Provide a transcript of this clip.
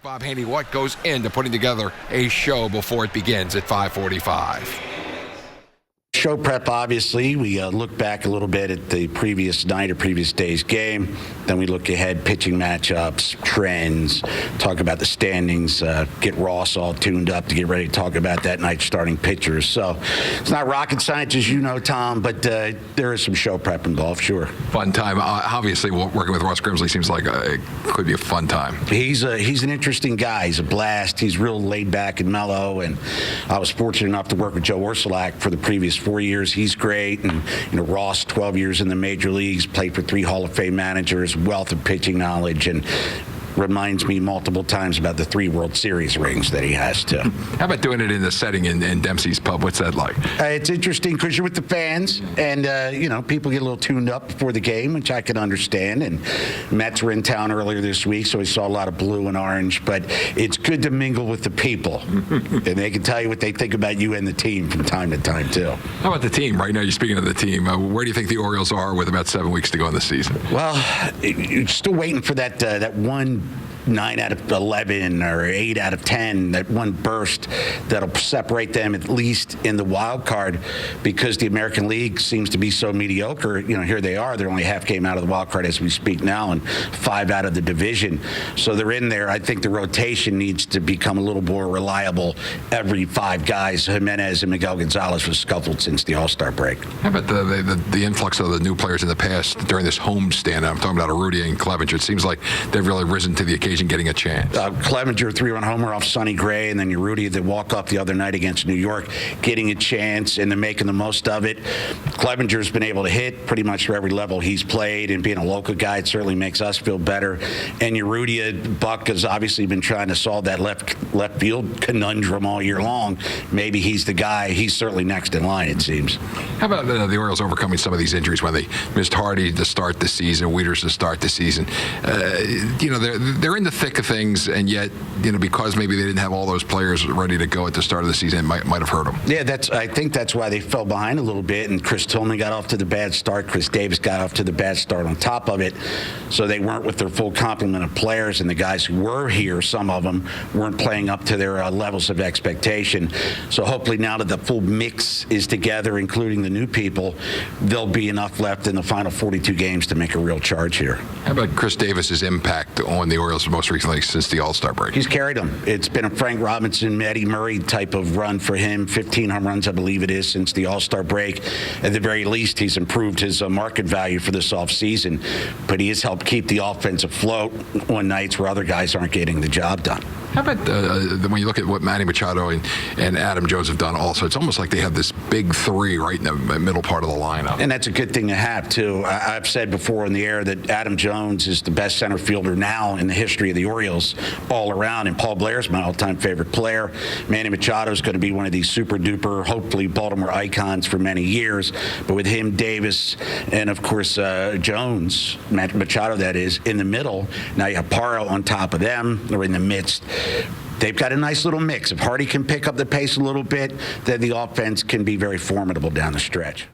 Bob Haynie, what goes into putting together a show before it begins at 5:45? Show prep, obviously. We look back a little bit at the previous night or previous day's game. Then we look ahead, pitching matchups, trends, talk about the standings, get Ross all tuned up to get ready to talk about that night's starting pitchers. So it's not rocket science, as you know, Tom, but there is some show prep involved, sure. Fun time. Obviously, working with Ross Grimsley seems like it could be a fun time. He's an interesting guy. He's a blast. He's real laid back and mellow. And I was fortunate enough to work with Joe Orsolak for the previous 4 years. He's great. And, Ross, 12 years in the major leagues, played for 3 Hall of Fame managers, wealth of pitching knowledge, and reminds me multiple times about the 3 World Series rings that he has, too. How about doing it in the setting in Dempsey's Pub? What's that like? It's interesting because you're with the fans, and, people get a little tuned up before the game, which I can understand. And Mets were in town earlier this week, so we saw a lot of blue and orange. But it's good to mingle with the people, and they can tell you what they think about you and the team from time to time, too. How about the team? Right now, you're speaking of the team. Where do you think the Orioles are with about 7 weeks to go in the season? Well, you're still waiting for that one 9 out of 11 or 8 out of 10, that one burst that'll separate them at least in the wild card, because the American League seems to be so mediocre. Here they are. They're only half game out of the wild card as we speak now, and 5 out of the division. So they're in there. I think the rotation needs to become a little more reliable. Every 5 guys, Jimenez and Miguel Gonzalez, was scuffled since the All-Star break. How about the influx of the new players in the past during this homestand? I'm talking about Urrutia and Clevenger. It seems like they've really risen to the occasion, getting a chance. Clevenger, 3-run homer off Sonny Gray, and then Urrutia, the walk-off the other night against New York, getting a chance, and they're making the most of it. Clevenger's been able to hit pretty much for every level he's played, and being a local guy, it certainly makes us feel better. And Urrutia, Buck has obviously been trying to solve that left field conundrum all year long. Maybe he's the guy. He's certainly next in line, it seems. How about the Orioles overcoming some of these injuries when they missed Hardy to start the season, Wieters to start the season? They're in the thick of things, and yet, because maybe they didn't have all those players ready to go at the start of the season, it might have hurt them. Yeah, I think that's why they fell behind a little bit, and Chris Tillman got off to the bad start. Chris Davis got off to the bad start on top of it, so they weren't with their full complement of players, and the guys who were here, some of them, weren't playing up to their levels of expectation. So hopefully now that the full mix is together, including the new people, there'll be enough left in the final 42 games to make a real charge here. How about Chris Davis's impact on the Orioles most recently since the All-Star break? He's carried them. It's been a Frank Robinson, Eddie Murray type of run for him. 15 home runs, I believe it is, since the All-Star break. At the very least, he's improved his market value for this offseason, but he has helped keep the offense afloat on nights where other guys aren't getting the job done. How about when you look at what Manny Machado and Adam Jones have done also, it's almost like they have this big 3 right in the middle part of the lineup. And that's a good thing to have, too. I've said before in the air that Adam Jones is the best center fielder now in the history of the Orioles all around, and Paul Blair's my all-time favorite player. Manny Machado is going to be one of these super-duper, hopefully Baltimore icons for many years. But with him, Davis, and, of course, Jones, Machado, that is, in the middle, now you have Parra on top of them, or in the midst. They've got a nice little mix. If Hardy can pick up the pace a little bit, then the offense can be very formidable down the stretch.